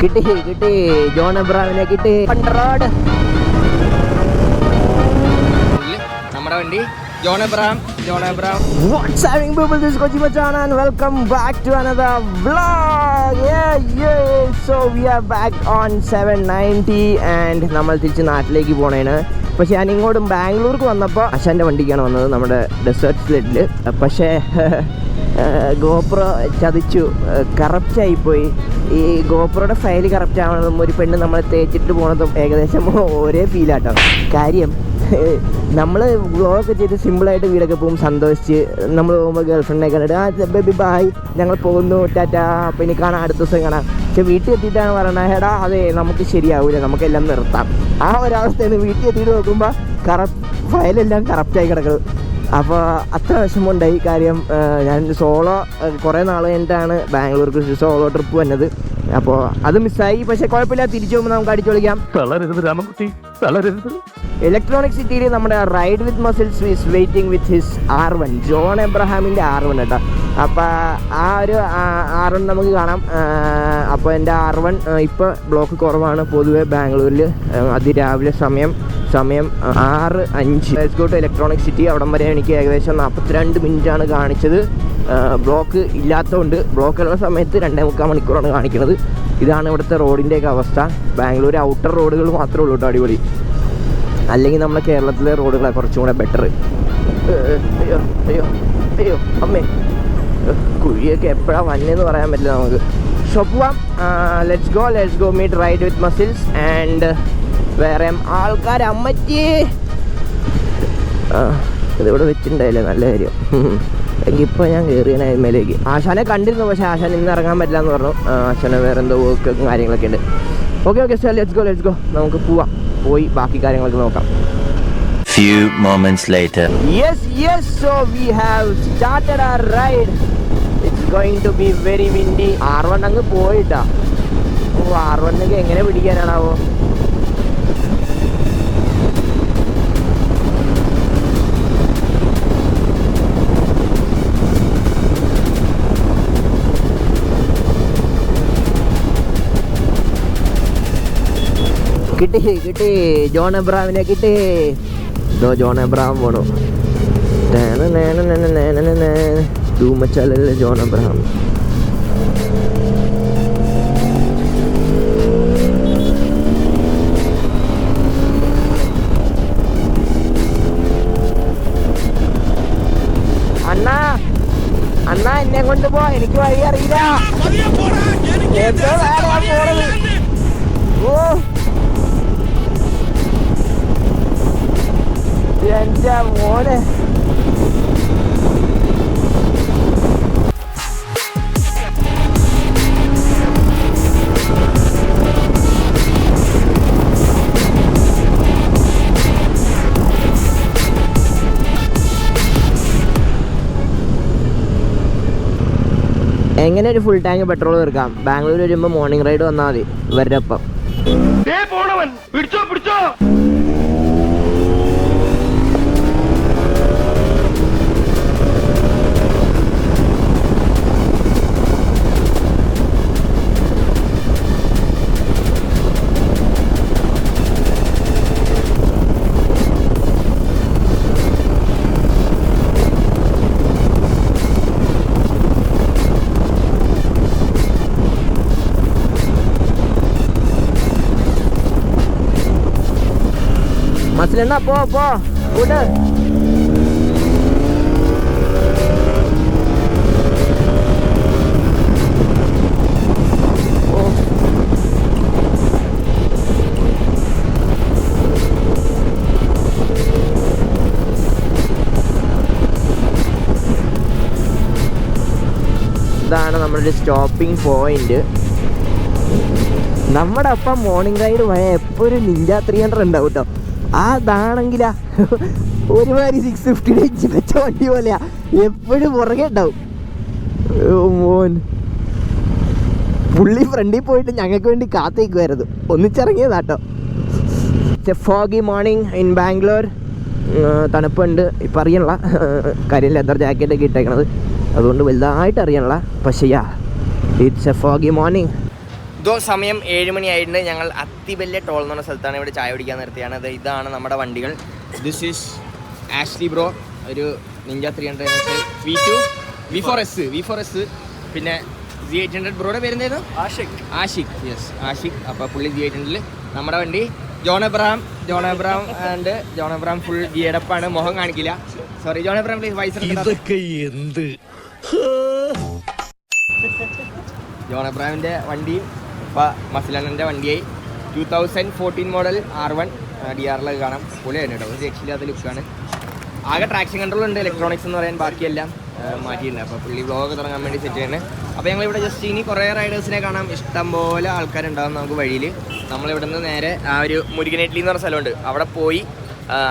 കിട്ടി കിട്ടി ജോൺ എബ്രഹാമിനെ കിട്ടി. റോഡ് നമ്മുടെ വണ്ടി John Abraham. What's happening, people? This is Kochi Machan and welcome back to another vlog. Yeah. So we are back on 790 and നമ്മൾ തിരിച്ച് നാട്ടിലേക്ക് പോണേണ്. പക്ഷെ ഞാൻ ഇങ്ങോട്ടും ബാംഗ്ലൂർക്ക് വന്നപ്പോൾ അശാൻ്റെ വണ്ടിക്കാണ് വന്നത്, നമ്മുടെ ഡെസേർട്ട് സ്ലെഡിൽ. പക്ഷേ ഗോപ്രോ ചതിച്ചു, കറപ്റ്റായിപ്പോയി. ഈ ഗോപ്രോയുടെ ഫയൽ കറപ്റ്റ് ആവണതും ഒരു പെണ്ണ് നമ്മളെ തേച്ചിട്ട് പോണതും ഏകദേശം ഒരേ ഫീലാട്ടോ. കാര്യം നമ്മൾ വ്ളോഗൊക്കെ ചെയ്ത് സിമ്പിളായിട്ട് വീടൊക്കെ പോകും, സന്തോഷിച്ച് നമ്മൾ പോകുമ്പോൾ ഗേൾഫ്രണ്ടിനെ കണ്ടിട്ട് ബേബി ബായ് ഞങ്ങൾ പോകുന്നു ടാറ്റാ, അപ്പം ഇനി കാണാം, അടുത്ത ദിവസം കാണാം. പക്ഷെ വീട്ടിൽ എത്തിയിട്ടാണ് പറയണത്, എടാ അതെ നമുക്ക് ശരിയാവില്ല, നമുക്കെല്ലാം നിർത്താം. ആ ഒരവസ്ഥയിൽ വീട്ടിൽ എത്തിയിട്ട് നോക്കുമ്പോൾ ഫയലെല്ലാം കറക്റ്റായി കിടക്കുന്നത്. അപ്പോൾ അത്ര വിഷമമുണ്ടായി. കാര്യം ഞാൻ സോളോ കുറേ നാൾ കഴിഞ്ഞിട്ടാണ് ബാംഗ്ലൂർക്ക് സോളോ ട്രിപ്പ് വന്നത്. അപ്പോൾ അത് മിസ്സായി. പക്ഷെ കുഴപ്പമില്ല, തിരിച്ചു പോകുമ്പോൾ നമുക്ക് അടിച്ചു കളിക്കാം. ഇലക്ട്രോണിക് സിറ്റിയിൽ നമ്മുടെ ride with muscles is waiting with his R1, John എബ്രഹാമിൻ്റെ R1 കേട്ടോ. അപ്പോൾ ആ ഒരു R1 നമുക്ക് കാണാം. അപ്പോൾ എൻ്റെ R1 ഇപ്പോൾ ബ്ലോക്ക് കുറവാണ് പൊതുവെ ബാംഗ്ലൂരിൽ. അതിരാവിലെ സമയം 6:05. Let's go to Electronic City. അവിടം വരെ എനിക്ക് ഏകദേശം 42 മിനിറ്റാണ് കാണിച്ചത്. ബ്ലോക്ക് ഇല്ലാത്തതുകൊണ്ട്, ബ്ലോക്കുള്ള സമയത്ത് 2.25 മണിക്കൂറാണ് കാണിക്കുന്നത്. ഇതാണ് ഇവിടുത്തെ റോഡിൻ്റെയൊക്കെ അവസ്ഥ. ബാംഗ്ലൂർ ഔട്ടർ റോഡുകൾ മാത്രമേ ഉള്ളൂ കേട്ടോ അടിപൊളി. അല്ലെങ്കിൽ നമ്മുടെ കേരളത്തിലെ റോഡുകളാണ് കുറച്ചും കൂടെ ബെറ്റർ. അയ്യോ അമ്മേ, കുഴിയൊക്കെ എപ്പോഴാണ് വന്നതെന്ന് പറയാൻ പറ്റില്ല നമുക്ക്. ഷോ പോവാം. Let's go meet ride with muscles and വേറെ ആൾക്കാർ. അമ്മച്ചി ഇതിവിടെ വെച്ചിട്ടുണ്ടായില്ലേ, നല്ല കാര്യം. എങ്കിൽ ഇപ്പോൾ ഞാൻ കയറിയാണ് മേലേക്ക്. ആശാനെ കണ്ടിരുന്നു, പക്ഷേ ആശാൻ ഇന്ന് ഇറങ്ങാൻ പറ്റില്ല എന്ന് പറഞ്ഞു. ആശാനെ വേറെ എന്തോ വർക്കും കാര്യങ്ങളൊക്കെ ഉണ്ട്. ഓക്കെ സാർ, ലെറ്റ്സ് ഗോ നമുക്ക് പോവാം. പോയി ബാക്കി കാര്യങ്ങളൊക്കെ നോക്കാം. Few moments later. Yes, so we have started our ride. It's going to be very windy. R1 അങ്ങ് പോയിട്ടാ. R1 എങ്ങനെ പിടിക്കാനാണാവോ? കിട്ടി ജോൺ എബ്രഹാമിനെ കിട്ടി. ജോൺ എബ്രഹാം പോണു. ധൂമച്ചാലല്ലേ ജോൺ എബ്രഹാം. അണ്ണാ എന്നെ കൊണ്ട് പോ, എനിക്ക് വഴി അറിയില്ല. എൻ്റെ മോനെ, എങ്ങനെ ഒരു ഫുൾ ടാങ്ക് പെട്രോൾ തീർക്കാം? ബാംഗ്ലൂർ വരുമ്പോൾ മോർണിംഗ് റൈഡ് വന്നാൽ മതി ഇവരുടെ ഒപ്പം. പിടിച്ചോ മസിലെണ്ണ പോ കൂട്ട്. ഇതാണ് നമ്മുടെ സ്റ്റോപ്പിംഗ് പോയിന്റ്. നമ്മുടെ ഒപ്പം മോർണിംഗ് റൈഡ് പോയ എപ്പോഴും നിഞ്ച 300 ഉണ്ടാവും കേട്ടോ. അതാണെങ്കിലാ ഒരുമാതിരി 650 ഇഞ്ച് വെച്ച വണ്ടി പോലെയാ, എപ്പോഴും പുറകെ ഉണ്ടാവും. മോൻ പുള്ളി ഫ്രണ്ടിൽ പോയിട്ട് ഞങ്ങൾക്ക് വേണ്ടി കാത്തേക്കുമായിരുന്നു. ഒന്നിച്ചിറങ്ങിയതാട്ടോ. Foggy morning in Bangalore. തണുപ്പുണ്ട്, ഇപ്പം അറിയണല്ല. കാര്യം ലെതർ ജാക്കറ്റൊക്കെ ഇട്ടേക്കണത്, അതുകൊണ്ട് വലുതായിട്ട് അറിയണല്ല. പക്ഷേ ഇറ്റ്സ് എ ഫോഗി മോർണിംഗ്. സമയം 7 മണിയായിട്ടുണ്ട്. ഞങ്ങൾ അത്തിബല്ലെ ടോൾ എന്ന് പറഞ്ഞ സ്ഥലത്താണ് ഇവിടെ ചായ കുടിക്കാൻ നിർത്തിയാണ്. ഇതാണ് നമ്മുടെ വണ്ടികൾ. ദിസ് ഈസ് ആഷ്ലി ബ്രോ, ഒരു നിഞ്ച 300 V2 V4S, പിന്നെ Z800 ബ്രോയുടെ പേരെന്തായിരുന്നു? ആഷിഖ്. യെസ്, ആഷിഖ്. അപ്പോൾ പുള്ളി Z800. നമ്മുടെ വണ്ടി ജോൺ എബ്രഹാം ആൻഡ് ജോൺ എബ്രഹാം ഫുൾ ഗിയഡപ്പാണ്. മുഖം കാണിക്കില്ല. Sorry John Abraham please wise. John എബ്രഹാമിൻ്റെ വണ്ടി ഇപ്പോൾ മസിലണ്ണൻ്റെ വണ്ടിയായി. 2014 മോഡൽ R1 DRL കാണാം. പൊളിയാണ് കേട്ടോ, ഒരു രക്ഷയില്ലാത്ത ലുക്കാണ്. ആകെ ട്രാക്ഷൻ കൺട്രോൾ ഉണ്ട്, ഇലക്ട്രോണിക്സ് എന്ന് പറയാൻ ബാക്കിയെല്ലാം മാറ്റിയിട്ടുണ്ട്. അപ്പോൾ പുള്ളി വ്ളോഗ് തുടങ്ങാൻ വേണ്ടി സെറ്റ് ചെയ്യുന്നത്. അപ്പോൾ ഞങ്ങളിവിടെ ജസ്റ്റ് ഇനി കുറേ റൈഡേഴ്സിനെ കാണാം. ഇഷ്ടംപോലെ ആൾക്കാരുണ്ടാകും നമുക്ക് വഴിയിൽ. നമ്മളിവിടെ നിന്ന് നേരെ ആ ഒരു മുരുകനേറ്റ്ലി എന്ന് പറഞ്ഞ സ്ഥലമുണ്ട്, അവിടെ പോയി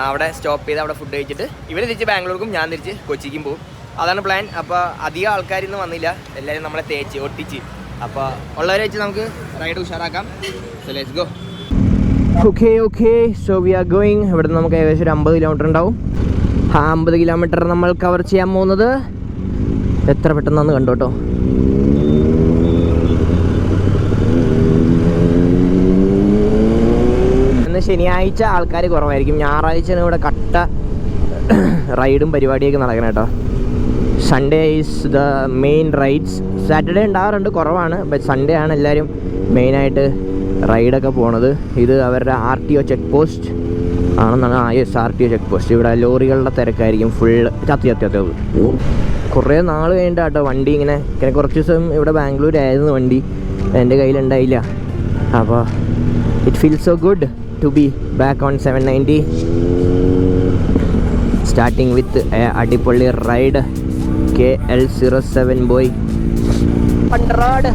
അവിടെ സ്റ്റോപ്പ് ചെയ്ത് അവിടെ ഫുഡ് കഴിച്ചിട്ട് ഇവർ തിരിച്ച് ബാംഗ്ലൂർക്കും ഞാൻ തിരിച്ച് കൊച്ചിക്കും പോകും. അതാണ് പ്ലാൻ. അപ്പോൾ അധികം ആൾക്കാരൊന്നും വന്നില്ല, എല്ലാവരും നമ്മളെ ഒട്ടിച്ച്. അപ്പോൾ ഉള്ളവരെ വെച്ച് നമുക്ക് റൈഡ് ഉഷാറാക്കാം. So let's go. Okay so we are going. ഇവിടെ നിന്ന് നമുക്ക് ഏകദേശം ഒരു 50 കിലോമീറ്റർ ഉണ്ടാവും. 50 കിലോമീറ്റർ നമ്മൾ കവർ ചെയ്യാൻ പോകുന്നത് എത്ര പെട്ടെന്നാന്ന് കണ്ടോട്ടോ. ഇന്ന് ശനിയാഴ്ച ആൾക്കാർ കുറവായിരിക്കും. ഞായറാഴ്ചയാണ് ഇവിടെ കട്ട റൈഡും പരിപാടിയൊക്കെ നടക്കണം കേട്ടോ. Sunday is the main rides. Saturday ഉണ്ടാകാറുണ്ട്, കുറവാണ്. ബട്ട് സൺഡേ ആണ് എല്ലാവരും മെയിനായിട്ട് റൈഡൊക്കെ പോണത്. ഇത് അവരുടെ RTO ചെക്ക് പോസ്റ്റ് ആണെന്നാണ്. Yes, RTO check post. ഇവിടെ ലോറികളുടെ തിരക്കായിരിക്കും ഫുള്ള്. ചത്തി കുറേ നാൾ കഴിഞ്ഞിട്ടാട്ടോ വണ്ടി ഇങ്ങനെ കുറച്ച് ദിവസം ഇവിടെ ബാംഗ്ലൂരായിരുന്നു വണ്ടി, എൻ്റെ കയ്യിലുണ്ടായില്ല. അപ്പോൾ it feels so good to be back on 790, starting with അടിപൊളി ride KL07 boy 100.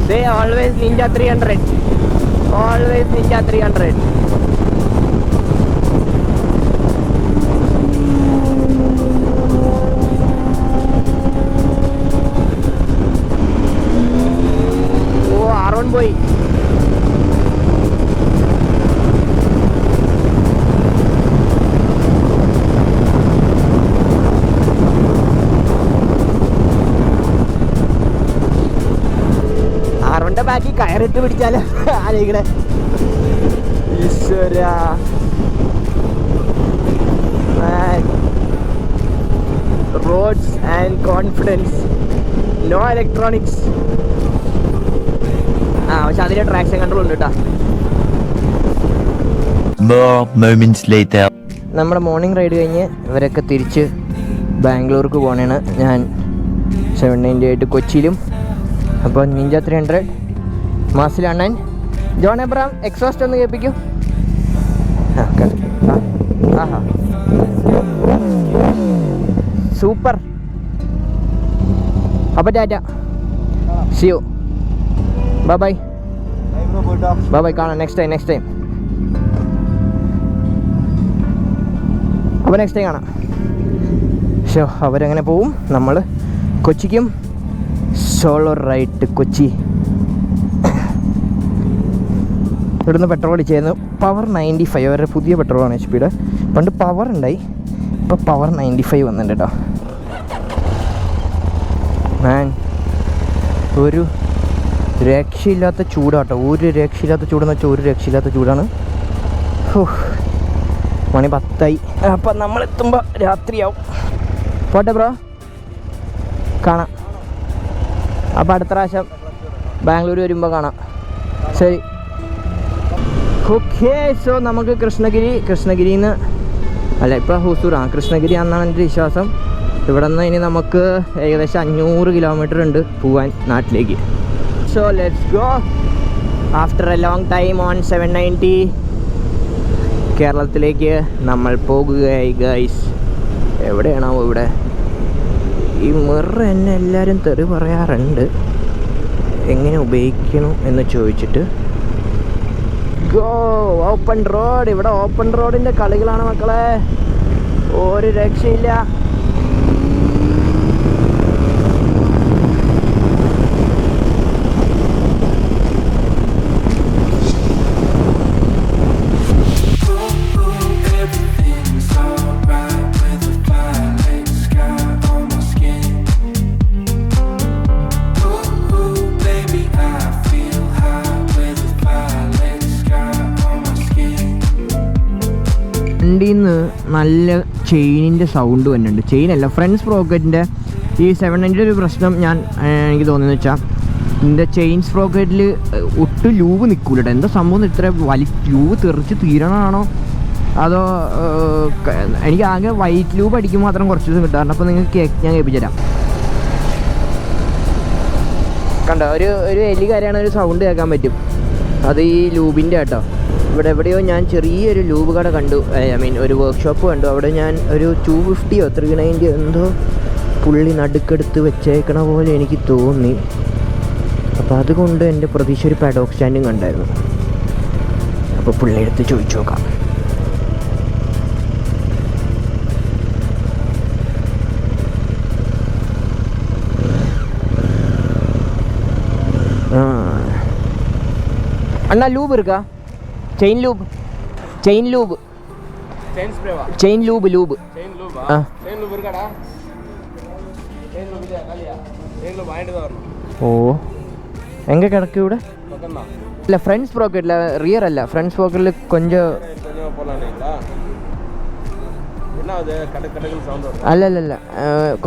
They always Ninja 300. Always Ninja 300. Oh, R1 boy. R1 ബാക്കി കയറിട്ട് പിടിച്ചാലോ ആരെങ്കിടെ. ഈശ്വര, roads and confidence, no electronics. പക്ഷെ അതിൻ്റെ ട്രാക്ഷൻ കൺട്രോൾ ഉണ്ട് കേട്ടോ. More moments later. നമ്മുടെ മോർണിംഗ് റൈഡ് കഴിഞ്ഞ് ഇവരൊക്കെ തിരിച്ച് ബാംഗ്ലൂർക്ക് പോകണേണ്. ഞാൻ 790 ആയിട്ട് കൊച്ചിയിലും. അപ്പോൾ നിഞ്ച 300 മാസിലണ്ണൻ. ജോൺ എബ്രഹാം എക്സോസ്റ്റ് ഒന്ന് കേൾപ്പിക്കൂ. സൂപ്പർ. അപ്പോൾ ടാറ്റ, സി യു, ബൈ. കാണാം നെക്സ്റ്റ് ടൈം. അപ്പോൾ നെക്സ്റ്റ് ടൈം കാണാം. ഷോ, അവരങ്ങനെ പോവും. നമ്മൾ കൊച്ചിക്കും സോളോ റൈഡ് കൊച്ചി. ഇവിടുന്ന് പെട്രോൾ അടിച്ചായിരുന്നു. പവർ 95, അവരുടെ പുതിയ പെട്രോളാണ് HP യുടെ. പണ്ട് പവർ ഉണ്ടായി, ഇപ്പോൾ പവർ 95 വന്നിട്ടുണ്ട് കേട്ടോ. മാൻ, ഒരു രക്ഷയില്ലാത്ത ചൂടാട്ടോ. ഒരു രക്ഷയില്ലാത്ത ചൂടെന്ന് വെച്ചാൽ ഒരു രക്ഷയില്ലാത്ത ചൂടാണ്. മണി 10 അപ്പം നമ്മളെത്തുമ്പോൾ രാത്രിയാവും. പോട്ടെ ബ്രോ, കാണാം. അപ്പോൾ അടുത്ത പ്രാവശ്യം ബാംഗ്ലൂർ വരുമ്പോൾ കാണാം. ശരി, ഓക്കെ. സോ നമുക്ക് കൃഷ്ണഗിരിയിൽ നിന്ന് അല്ല, ഇപ്പോൾ ഹുസൂർ കൃഷ്ണഗിരി ആണെന്നാണ് എൻ്റെ വിശ്വാസം. ഇവിടെ നിന്ന് ഇനി നമുക്ക് ഏകദേശം 500 കിലോമീറ്റർ ഉണ്ട് പോവാൻ നാട്ടിലേക്ക്. So let's go. After A long time on 790 കേരളത്തിലേക്ക് നമ്മൾ പോകുകയായി ഗൈസ്. എവിടെയാണാവോ ഇവിടെ? ഈ മിറർ എന്നെ എല്ലാവരും തെറി പറയാറുണ്ട്, എങ്ങനെ ഉപയോഗിക്കണം എന്ന് ചോദിച്ചിട്ട്. ഗോ. Open road. ഇവിടെ ഓപ്പൺ റോഡിൻ്റെ കളികളാണ് മക്കളെ, ഒരു രക്ഷയില്ല. വണ്ടിന്ന് നല്ല ചെയിനിൻ്റെ സൗണ്ട് വരുന്നുണ്ട്. ചെയിനല്ല, ഫ്രണ്ട് സ്പ്രോക്കറ്റിൻ്റെ ഈ 790 ഒരു പ്രശ്നം എനിക്ക് തോന്നുന്നത് വെച്ചാൽ ഇതിൻ്റെ ചെയിൻ സ്പ്രോക്കറ്റിൽ ഒട്ടും ലൂബ് നിൽക്കൂല. എന്താ സംഭവം, ഇത്ര ലൂബ് തെറിച്ച് തീരണമാണോ അതോ എനിക്ക് ആകെ വൈറ്റ് ലൂബ് അടിക്കുമ്പോൾ മാത്രം കുറച്ച് ദിവസം കിട്ടാറുണ്ട്. അപ്പോൾ നിങ്ങൾക്ക് ഞാൻ കേൾപ്പിച്ചു തരാം. കണ്ടോ, ഒരു എലി കരയാണ് ഒരു സൗണ്ട് കേൾക്കാൻ പറ്റും. അത് ഈ ലൂബിൻ്റെ കേട്ടോ. ഇവിടെ എവിടെയോ ഞാൻ ചെറിയൊരു ലൂബ് കട കണ്ടു, ഒരു വർക്ക്ഷോപ്പ് കണ്ടു. അവിടെ ഞാൻ ഒരു 250 390 എന്തോ പുള്ളി നടുക്കെടുത്ത് വെച്ചേക്കണ പോലെ എനിക്ക് തോന്നി. അപ്പോൾ അതുകൊണ്ട് എൻ്റെ പ്രതീക്ഷ ഒരു പാഡോക്ക് സ്റ്റാൻഡും കണ്ടായിരുന്നു. അപ്പോൾ പുള്ളി എടുത്ത് ചോദിച്ചു നോക്കാം. അണ്ണാ ലൂബ് இருக்கா? ചെയിൻ ലൂബ് ഓ എങ്ക കിടക്കും ഇവിടെ? അല്ല ഫ്രണ്ട് സ്പ്രോക്കറ്റില്ല, റിയർ അല്ല, ഫ്രണ്ട് സ്പ്രോക്കറ്റിൽ കൊഞ്ചം അല്ലല്ല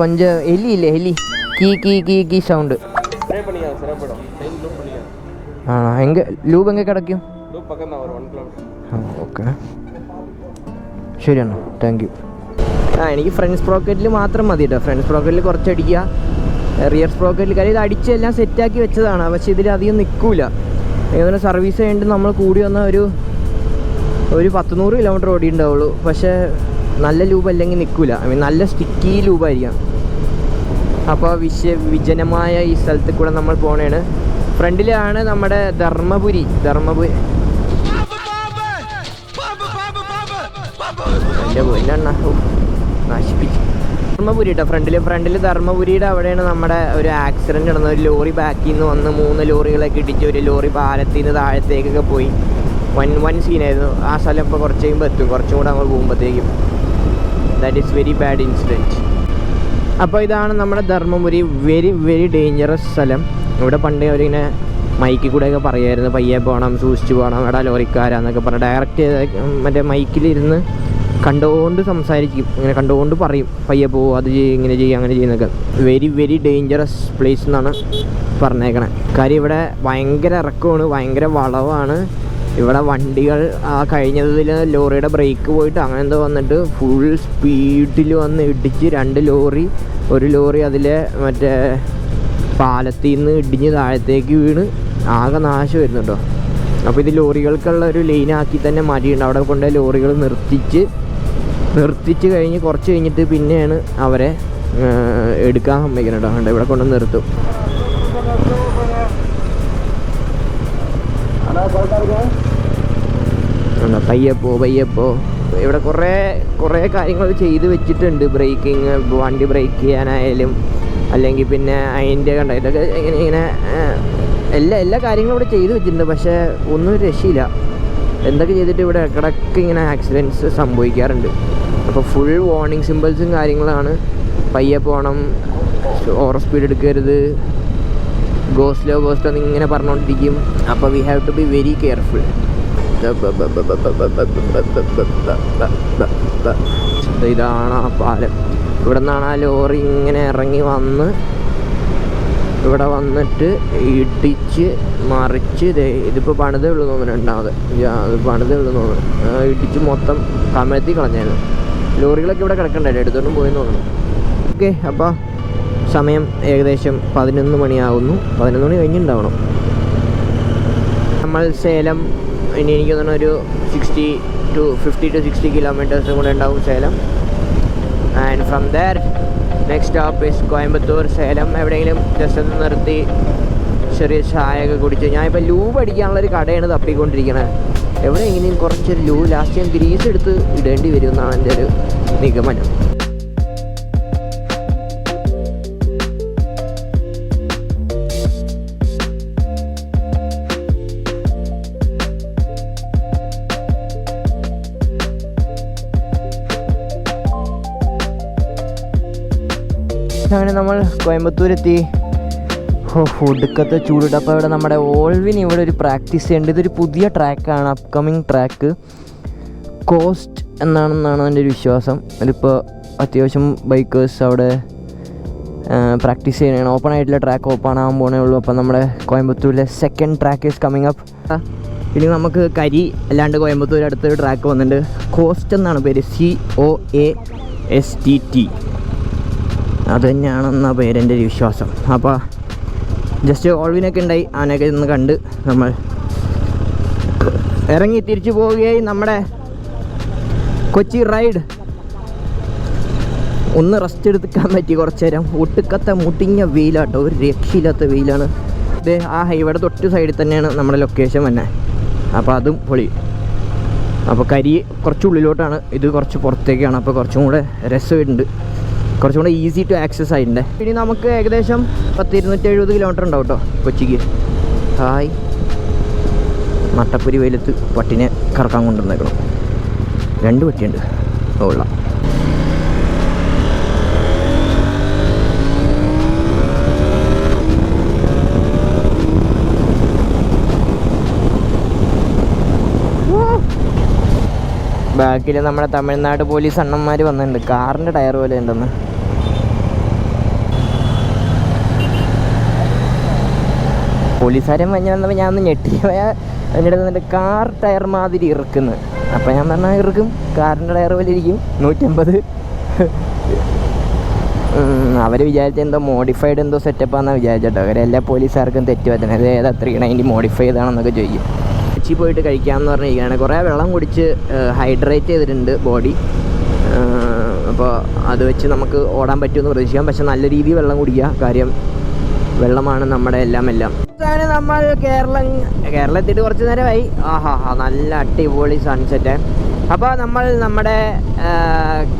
കൊഞ്ചം എലി ഇല്ലേ, എലി കീ കീ കീ കീ സൗണ്ട്. ആ എങ്ക ലൂബ് എങ്ക കിടക്കും? ഓക്കെ ശരിയാണ്, താങ്ക് യു. എനിക്ക് ഫ്രണ്ട് സ്പ്രോക്കറ്റിൽ മാത്രം മതി കേട്ടോ. ഫ്രണ്ട് സ്പ്രോക്കറ്റിൽ കുറച്ചടിക്കുക, റിയർ സ്പ്രോക്കറ്റിൽ കാര്യം ഇത് അടിച്ചെല്ലാം സെറ്റാക്കി വെച്ചതാണ്. പക്ഷേ ഇതിലധികം നിൽക്കില്ല. ഏതെങ്കിലും സർവീസ് കഴിഞ്ഞിട്ട് നമ്മൾ കൂടി വന്ന ഒരു 100 കിലോമീറ്റർ ഓടിയിട്ടുണ്ടാവുള്ളൂ. പക്ഷേ നല്ല ലൂബ് അല്ലെങ്കിൽ നിൽക്കില്ല. നല്ല സ്റ്റിക്കി ലൂബായിരിക്കാം. അപ്പോൾ വിജനമായ ഈ സ്ഥലത്ത് കൂടെ നമ്മൾ പോണേണ്. ഫ്രണ്ടിലാണ് നമ്മുടെ ധർമ്മപുരി നശിപ്പിച്ചു. ധർമ്മപുരി കേട്ടോ ഫ്രണ്ടിൽ ധർമ്മപുരിയുടെ അവിടെയാണ് നമ്മുടെ ഒരു ആക്സിഡൻറ്റ് നടന്നത്. ഒരു ലോറി ബാക്കിൽ നിന്ന് വന്ന് 3 ലോറികളൊക്കെ ഇടിച്ച് ഒരു ലോറി പാലത്തിൽ നിന്ന് താഴത്തേക്കൊക്കെ പോയി. വൻ സീനായിരുന്നു. ആ സ്ഥലം ഇപ്പോൾ കുറച്ച് കഴിയുമ്പോൾ എത്തും, കുറച്ചും കൂടെ നമ്മൾ പോകുമ്പോഴത്തേക്കും. That is very bad incident. അപ്പോൾ ഇതാണ് നമ്മുടെ ധർമ്മപുരി. വെരി ഡേഞ്ചറസ് സ്ഥലം. ഇവിടെ പണ്ട് അവരിങ്ങനെ മൈക്കിൽ കൂടെയൊക്കെ പറയുമായിരുന്നു, പയ്യെ പോകണം, സൂക്ഷിച്ച് പോകണം, എടാ ലോറിക്കാരാന്നൊക്കെ പറഞ്ഞ് ഡയറക്റ്റ് മറ്റേ മൈക്കിലിരുന്ന് കണ്ടുകൊണ്ട് സംസാരിക്കും. ഇങ്ങനെ കണ്ടുകൊണ്ട് പറയും, പയ്യെ പോകും, അത് ചെയ്യും, ഇങ്ങനെ ചെയ്യും, അങ്ങനെ ചെയ്യുന്നൊക്കെ. വെരി ഡേഞ്ചറസ് പ്ലേസ് എന്നാണ് പറഞ്ഞേക്കണേ. കാര്യം ഇവിടെ ഭയങ്കര ഇറക്കമാണ്, ഭയങ്കര വളവാണ്. ഇവിടെ വണ്ടികൾ കഴിഞ്ഞതിൽ ലോറിയുടെ ബ്രേക്ക് പോയിട്ട് അങ്ങനെ എന്തോ വന്നിട്ട് ഫുൾ സ്പീഡിൽ വന്ന് ഇടിച്ച് 2 ലോറി, ഒരു ലോറി അതിലെ മറ്റേ പാലത്തിൽ നിന്ന് ഇടിഞ്ഞ് താഴത്തേക്ക് വീണ് ആകെ നാശം വരുന്നു കേട്ടോ. അപ്പോൾ ഇത് ലോറികൾക്കുള്ള ഒരു ലൈനാക്കി തന്നെ മാറ്റിയിട്ടുണ്ട്. അവിടെ കൊണ്ട് ലോറികൾ നിർത്തിച്ച് കഴിഞ്ഞ് കുറച്ച് കഴിഞ്ഞിട്ട് പിന്നെയാണ് അവരെ എടുക്കാൻ സമ്മതിക്കണം കേട്ടോ. അതുകൊണ്ട് ഇവിടെ കൊണ്ട് നിർത്തും. പയ്യപ്പോ ഇവിടെ കുറേ കാര്യങ്ങൾ ചെയ്ത് വെച്ചിട്ടുണ്ട്. ബ്രേക്കിങ്, വണ്ടി ബ്രേക്ക് ചെയ്യാനായാലും അല്ലെങ്കിൽ പിന്നെ അതിൻ്റെ കണ്ട ഇതൊക്കെ ഇങ്ങനെ എല്ലാ കാര്യങ്ങളും ഇവിടെ ചെയ്ത് വെച്ചിട്ടുണ്ട്. പക്ഷേ ഒന്നും രക്ഷയില്ല. എന്തൊക്കെ ചെയ്തിട്ട് ഇവിടെ ഇടയ്ക്കിടയ്ക്ക് ഇങ്ങനെ ആക്സിഡൻറ്റ്സ് സംഭവിക്കാറുണ്ട്. അപ്പോൾ ഫുൾ വാർണിംഗ് സിമ്പിൾസും കാര്യങ്ങളാണ്. പയ്യെ പോകണം, ഓവർ സ്പീഡ് എടുക്കരുത്, ഗോ സ്ലോ എന്നിങ്ങനെ പറഞ്ഞുകൊണ്ടിരിക്കും. അപ്പോൾ we have to be very careful. ഇതാണ് ആ പാലം. ഇവിടെ നിന്നാണ് ആ ലോറി ഇങ്ങനെ ഇറങ്ങി വന്ന് ഇവിടെ വന്നിട്ട് ഇടിച്ച് മറിച്ച് ഇതിപ്പോൾ പണിതേ ഉള്ളൂ തോന്നുന്നു. രണ്ടാമത് അത് പണിതേ ഉള്ളൂ തോന്നുന്നു. ഇടിച്ച് മൊത്തം കമഴ്ത്തി കളഞ്ഞായിരുന്നു. ലോറികളൊക്കെ ഇവിടെ കിടക്കണ്ടായിരുന്നു, എടുത്തോണ്ടും പോയെന്ന് തോന്നുന്നു. ഓക്കെ, അപ്പോൾ സമയം ഏകദേശം 11 മണിയാവുന്നു. 11 മണി കഴിഞ്ഞിട്ടുണ്ടാവണം. നമ്മൾ സേലം ഇനി എനിക്ക് തോന്നുന്നു ഒരു 50 to 60 കിലോമീറ്റേഴ്സും കൂടെ ഉണ്ടാവും Salem. And from there next stop is Coimbatore. Salem എവിടെയെങ്കിലും ജസ്റ്റ് ഒന്ന് നിർത്തി ചെറിയ ചായ ഒക്കെ കുടിച്ച് ഞാനിപ്പോൾ ലൂബ് അടിക്കാനുള്ളൊരു കടയാണ് തപ്പിക്കൊണ്ടിരിക്കണത്. എവിടെയെങ്കിലും കുറച്ചൊരു ലാസ്റ്റ് ഞാൻ ഗ്രീസ് എടുത്ത് ഇടേണ്ടി വരും എന്നാണ് എൻ്റെ ഒരു നിഗമനം. അങ്ങനെ നമ്മൾ കോയമ്പത്തൂരെത്തി. ഒടുക്കത്തെ ചൂടിട്ട്. അപ്പോൾ ഇവിടെ നമ്മുടെ ഓൾവിൻ ഇവിടെ ഒരു പ്രാക്ടീസ് ചെയ്യേണ്ടത്. ഇതൊരു പുതിയ ട്രാക്കാണ്, അപ്കമിങ് ട്രാക്ക്. കോസ്റ്റ് എന്നാണെന്നാണ് എൻ്റെ ഒരു വിശ്വാസം. അതിപ്പോൾ അത്യാവശ്യം ബൈക്കേഴ്സ് അവിടെ പ്രാക്ടീസ് ചെയ്യണം. ഓപ്പൺ ആയിട്ടുള്ള ട്രാക്ക് ഓപ്പൺ ആകാൻ പോകണേ ഉള്ളൂ. അപ്പോൾ നമ്മുടെ കോയമ്പത്തൂരിലെ second track is coming up. ഇനി നമുക്ക് കരി അല്ലാണ്ട് കോയമ്പത്തൂർ അടുത്തൊരു ട്രാക്ക് വന്നിട്ടുണ്ട്. കോസ്റ്റ് എന്നാണ് പേര്, COASTT. അത് തന്നെയാണെന്ന പേരെൻ്റെ ഒരു വിശ്വാസം. അപ്പോൾ ജസ്റ്റ് ഓൾവിനൊക്കെ ഉണ്ടായി, അവനൊക്കെ ഒന്ന് കണ്ട് നമ്മൾ ഇറങ്ങി തിരിച്ചു പോവുകയായി. നമ്മുടെ കൊച്ചി റൈഡ് ഒന്ന് റെസ്റ്റ് എടുക്കാൻ പറ്റി കുറച്ച് നേരം. ഒട്ടുക്കത്തെ മുട്ടിഞ്ഞ വെയിലാട്ടോ, ഒരു രക്ഷയില്ലാത്ത വെയിലാണ്. ഇത് ആ ഹൈവേയുടെ തൊട്ട് സൈഡിൽ തന്നെയാണ് നമ്മുടെ ലൊക്കേഷൻ തന്നെ. അപ്പോൾ അതും പൊളി. അപ്പോൾ കരി കുറച്ച് ഉള്ളിലോട്ടാണ്, ഇത് കുറച്ച് പുറത്തേക്കാണ്. അപ്പോൾ കുറച്ചും കൂടെ രസമുണ്ട്, കുറച്ചും കൂടെ ഈസി ടു ആക്സസ് ആയിട്ടുണ്ട്. ഇനി നമുക്ക് ഏകദേശം 270 കിലോമീറ്റർ ഉണ്ടാവും കേട്ടോ കൊച്ചിക്ക്. ഹായ്, നട്ടപ്പുരി വെയിലത്ത് പട്ടിനെ കറക്കാൻ കൊണ്ടുവന്നേക്കണം. 2 പട്ടിയുണ്ട്. കൊള്ളാം. ബാക്കിൽ നമ്മുടെ തമിഴ്നാട് പോലീസ് അണ്ണന്മാർ വന്നിട്ടുണ്ട്. കാറിൻ്റെ ടയർ പോലെ ഉണ്ടെന്ന്. പോലീസുകാരൻ മഞ്ഞ വന്നപ്പോൾ ഞാൻ ഒന്ന് ഞെട്ടിപ്പോയ. എന്നിട്ട് വന്നിട്ട് കാർ ടയർ മാതിരി ഇറക്കുന്നു. അപ്പോൾ ഞാൻ പറഞ്ഞാൽ ഇറക്കും, കാറിൻ്റെ ടയർ പോലെ ഇരിക്കും. 150. അവർ വിചാരിച്ച എന്തോ മോഡിഫൈഡ് എന്തോ സെറ്റപ്പാണെന്നാണ് വിചാരിച്ചിട്ടോ. അവരെല്ലാ പോലീസുകാർക്കും തെറ്റ് പറ്റുന്നത്. ഇത് ഏതാ 390 മോഡിഫൈ ചെയ്താണെന്നൊക്കെ ചോദിക്കും. കൊച്ചി പോയിട്ട് കഴിക്കാമെന്ന് പറഞ്ഞിരിക്കുകയാണ്. കുറേ വെള്ളം കുടിച്ച് ഹൈഡ്രേറ്റ് ചെയ്തിട്ടുണ്ട് ബോഡി. അപ്പോൾ അത് വെച്ച് നമുക്ക് ഓടാൻ പറ്റുമെന്ന് പ്രതീക്ഷിക്കാം. പക്ഷെ നല്ല രീതിയിൽ വെള്ളം കുടിക്കുക, കാര്യം വെള്ളമാണ് നമ്മുടെ എല്ലാം. അങ്ങനെ നമ്മൾ കേരളത്തിൽ കുറച്ച് നേരമായി. നല്ല അടിപൊളി സൺസെറ്റ്. അപ്പോൾ നമ്മൾ നമ്മുടെ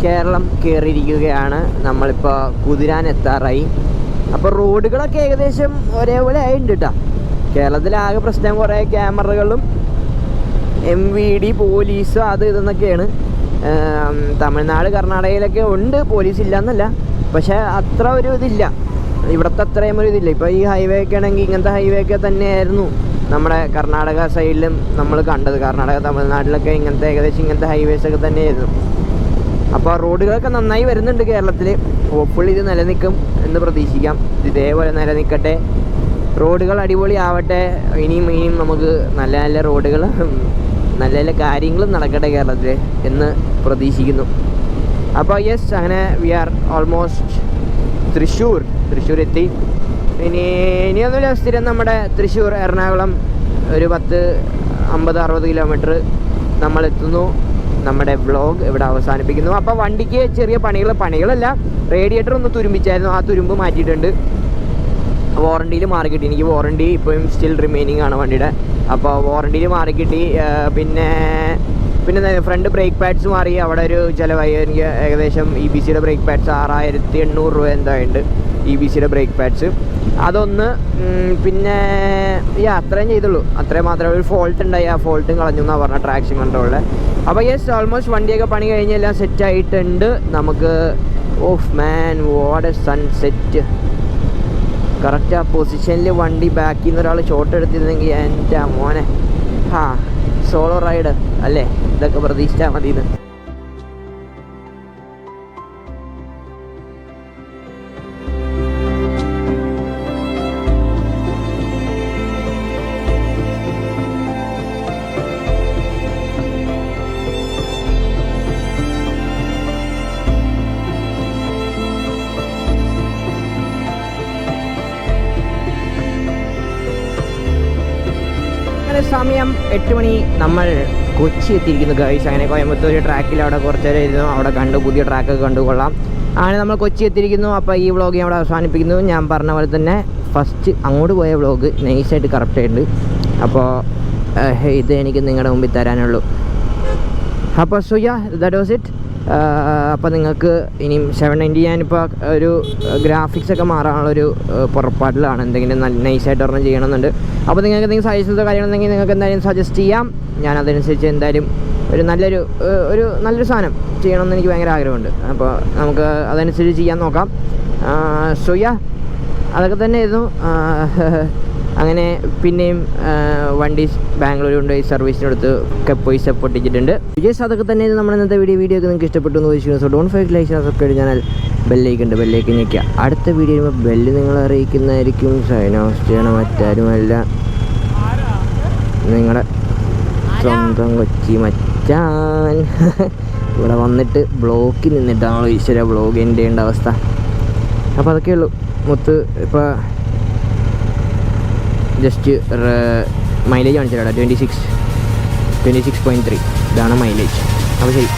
കേരളം കയറിയിരിക്കുകയാണ്. നമ്മളിപ്പോൾ കുതിരാൻ എത്താറായി. അപ്പോൾ റോഡുകളൊക്കെ ഏകദേശം ഒരേപോലെ ആയിട്ടുണ്ട് കേട്ടോ. കേരളത്തിലാകെ പ്രശ്നം കുറേ ക്യാമറകളും MVD പോലീസ് അത് ഇതെന്നൊക്കെയാണ്. തമിഴ്നാട് കർണാടകയിലൊക്കെ ഉണ്ട്, പോലീസ് ഇല്ലയെന്നല്ല, പക്ഷേ അത്ര ഒരു ഇതില്ല. ഇവിടുത്തെ അത്രയും ഒരു ഇതില്ല. ഇപ്പോൾ ഈ ഹൈവേ ഒക്കെ ആണെങ്കിൽ ഇങ്ങനത്തെ ഹൈവേ ഒക്കെ തന്നെയായിരുന്നു നമ്മുടെ കർണാടക സൈഡിലും നമ്മൾ കണ്ടത്. കർണാടക തമിഴ്നാട്ടിലൊക്കെ ഏകദേശം ഇങ്ങനത്തെ ഹൈവേസൊക്കെ തന്നെയായിരുന്നു. അപ്പോൾ റോഡുകളൊക്കെ നന്നായി വരുന്നുണ്ട് കേരളത്തിൽ. ഹോപ്പ്ഫുള്ളി ഇത് നിലനിൽക്കും എന്ന് പ്രതീക്ഷിക്കാം. ഇതേപോലെ നിലനിൽക്കട്ടെ, റോഡുകൾ അടിപൊളി ആവട്ടെ. ഇനിയും നമുക്ക് നല്ല നല്ല റോഡുകൾ, നല്ല നല്ല കാര്യങ്ങളും നടക്കട്ടെ കേരളത്തിൽ എന്ന് പ്രതീക്ഷിക്കുന്നു. അപ്പോൾ യെസ്, അങ്ങനെ വി ആർ ഓൾമോസ്റ്റ് തൃശ്ശൂർ എത്തി. ഇനിയൊന്നുമില്ല, സ്ഥിരം നമ്മുടെ തൃശ്ശൂർ എറണാകുളം ഒരു 50-60 കിലോമീറ്റർ നമ്മളെത്തുന്നു. നമ്മുടെ വ്ളോഗ് ഇവിടെ അവസാനിപ്പിക്കുന്നു. അപ്പോൾ വണ്ടിക്ക് ചെറിയ പണികളല്ല, റേഡിയേറ്റർ ഒന്ന് തുരുമ്പിച്ചായിരുന്നു, ആ തുരുമ്പ് മാറ്റിയിട്ടുണ്ട്. വാറണ്ടിയിൽ മാറി കിട്ടി. എനിക്ക് വാറണ്ടി ഇപ്പോഴും സ്റ്റിൽ റിമൈനിങ് ആണ് വണ്ടിയുടെ. അപ്പോൾ വാറണ്ടിയിൽ മാറി കിട്ടി. പിന്നെ ഫ്രണ്ട് ബ്രേക്ക് പാഡ്സ് മാറി. അവിടെ ഒരു ചിലവായി എനിക്ക് ഏകദേശം EBCയുടെ ബ്രേക്ക് പാഡ്സ് 6800 രൂപ എന്തായുണ്ട് EBCയുടെ ബ്രേക്ക് പാഡ്സ്. അതൊന്ന് പിന്നെ അത്രയും ചെയ്തുള്ളൂ. അത്രയും മാത്രമേ. ഒരു ഫോൾട്ട് ഉണ്ടായി, ആ ഫോൾട്ടും കളഞ്ഞു എന്നാണ് പറഞ്ഞ ട്രാക്ഷൻ കൺട്രോളിൽ. അപ്പോൾ യെസ്, ഓൾമോസ്റ്റ് വണ്ടിയൊക്കെ പണി കഴിഞ്ഞെല്ലാം സെറ്റായിട്ടുണ്ട്. നമുക്ക് of man, what A sunset. Correct ആ പൊസിഷനിൽ വണ്ടി ബാക്കിൽ നിന്ന് ഒരാൾ ഷോട്ട് എടുത്തിരുന്നെങ്കിൽ എൻ്റെ മോനെ, സോളോ റൈഡ് അല്ലേ, ഇതൊക്കെ പ്രതീക്ഷിച്ചാൽ മതി. സമയം 8 മണി. നമ്മൾ കൊച്ചി എത്തിയിരിക്കുന്നു ഗൈസ്. അങ്ങനെ കോയമ്പത്തൂർ ട്രാക്കിൽ അവിടെ കുറച്ച് നേരം ഇരുന്നു, അവിടെ കണ്ടു, പുതിയ ട്രാക്കൊക്കെ കണ്ടു, കൊള്ളാം. അങ്ങനെ നമ്മൾ കൊച്ചി എത്തിയിരിക്കുന്നു. അപ്പോൾ ഈ വ്ളോഗ് ഞാൻ അവിടെ അവസാനിപ്പിക്കുന്നു. ഞാൻ പറഞ്ഞ പോലെ തന്നെ ഫസ്റ്റ് അങ്ങോട്ട് പോയ വ്ളോഗ് നൈസായിട്ട് കറക്റ്റ് ആയിട്ടുണ്ട്. അപ്പോൾ ഇത് എനിക്ക് നിങ്ങളുടെ മുമ്പിൽ തരാനുള്ളൂ. അപ്പോൾ so yeah that was it. അപ്പോൾ നിങ്ങൾക്ക് ഇനിയും 790 ഞാനിപ്പോൾ ഒരു ഗ്രാഫിക്സൊക്കെ മാറാനുള്ളൊരു പുറപ്പാടിലാണ്. എന്തെങ്കിലും നല്ല നൈസായിട്ട് ഒരെണ്ണം ചെയ്യണമെന്നുണ്ട്. അപ്പോൾ നിങ്ങൾക്ക് എന്തെങ്കിലും സജഷൻസോ കാര്യങ്ങളുണ്ടെങ്കിൽ നിങ്ങൾക്ക് എന്തായാലും സജസ്റ്റ് ചെയ്യാം. ഞാൻ അതനുസരിച്ച് എന്തായാലും നല്ലൊരു സാധനം ചെയ്യണമെന്ന് എനിക്ക് ഭയങ്കര ആഗ്രഹമുണ്ട്. അപ്പോൾ നമുക്ക് അതനുസരിച്ച് ചെയ്യാൻ നോക്കാം. സോ യാ അതൊക്കെ തന്നെയായിരുന്നു. അങ്ങനെ പിന്നെയും വണ്ടി ബാംഗ്ലൂർ കൊണ്ടുപോയി സർവീസിനെടുത്ത് ഒക്കെ പോയി പൊട്ടിച്ചിട്ടുണ്ട്. വിജയ് അതൊക്കെ തന്നെ നമ്മൾ ഇന്നത്തെ വീഡിയോ ഒക്കെ നിങ്ങൾക്ക് ഇഷ്ടപ്പെട്ടു എന്ന് ചോദിച്ചു. So don't fight like subscribe channel ബെല്ലേക്ക് ഞെക്കുക. അടുത്ത വീഡിയോ വരുമ്പോൾ ബെല്ല് നിങ്ങൾ അറിയിക്കുന്നതായിരിക്കും. സൈൻ ഓഫ് ചെയ്യണം മറ്റാരുമല്ല, നിങ്ങളുടെ സ്വന്തം കൊച്ചി മച്ചാൻ. ഇവിടെ വന്നിട്ട് ബ്ലോക്കിൽ നിന്നിട്ടാണല്ലോ ഈശ്വര ബ്ലോഗ് എൻ്റെ ചെയ്യേണ്ട അവസ്ഥ. അപ്പോൾ അതൊക്കെ ഉള്ളൂ. മുത്ത് ഇപ്പോൾ ജസ്റ്റ് മൈലേജ് കാണിച്ചിട്ടാണ് 26.3 ഇതാണ് മൈലേജ്. അപ്പോൾ ശരി.